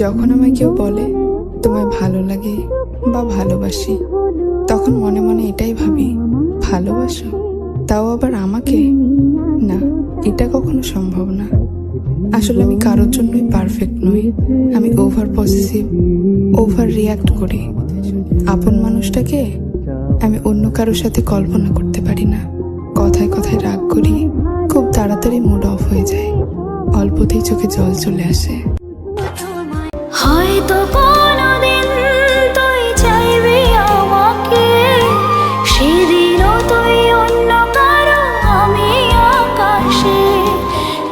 যখন আমায় কেউ বলে তোমায় ভালো লাগে বা ভালোবাসি, তখন মনে মনে এটাই ভাবি, ভালোবাসো, তাও আবার আমাকে? না, এটা কখনো সম্ভব না। আসলে আমি কারোর জন্যই পারফেক্ট নই। আমি ওভার পসেসিভ, ওভার রিয়াক্ট করি। আপন মানুষটাকে আমি অন্য কারোর সাথে কল্পনা করতে পারি না। কথায় কথায় রাগ করি, খুব তাড়াতাড়ি মুড অফ হয়ে যায়, অল্পতেই চোখে জল চলে আসে। হয়তো কোনোদিন তুই চাইবি আমাকে, সেদিনও তুই অন্য কারো, আমি আকাশে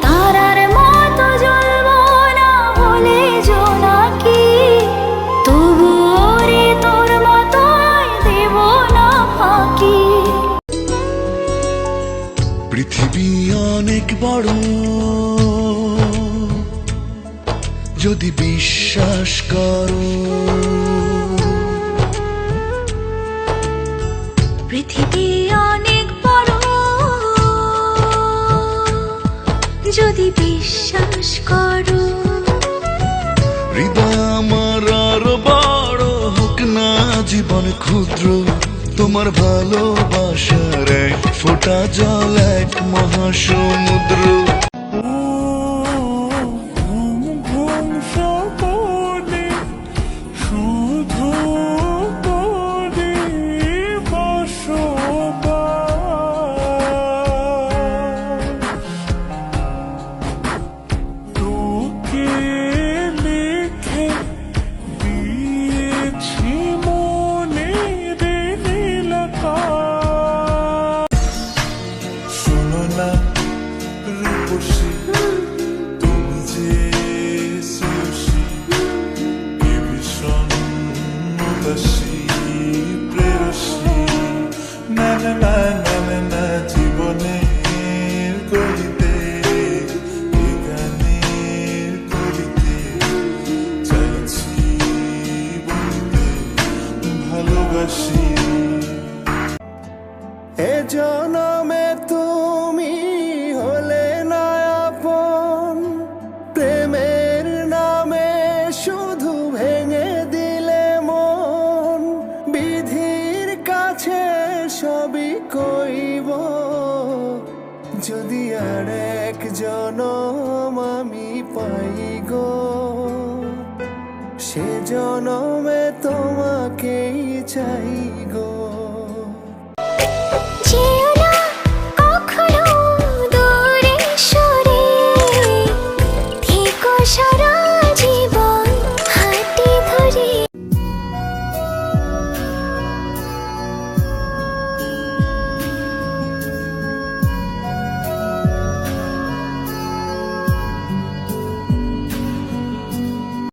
তারার মতো জ্বলবো না হলে জোনাকি, তবুও রে তোর মতো দেব না ফাঁকি। পৃথিবী অনেক বড়, যদি বিশ্বাস করো। পৃথিবী অনেক বড়, যদি বিশ্বাস করো। হৃদয় আমার আরো বড় হোক না জীবন ক্ষুদ্র, তোমার ভালোবাসার এক ফোঁটা জল এক মহাসমুদ্র। তুমি যে সুশি, এ ভীষণ উদাসী প্রেয়সী, না না না না না না, জীবনের গলিতে এ গানের গলিতে চাইছি বলতে ভালোবাসি। এ জনমে তুমি হলে না আপন, প্রেমের নামে শুধু ভেঙে দিলে মন, বিধির কাছে সবই কইব, যদি আর এক জনম আমি পাই গো, সে জনমে তোমাকেই চাই।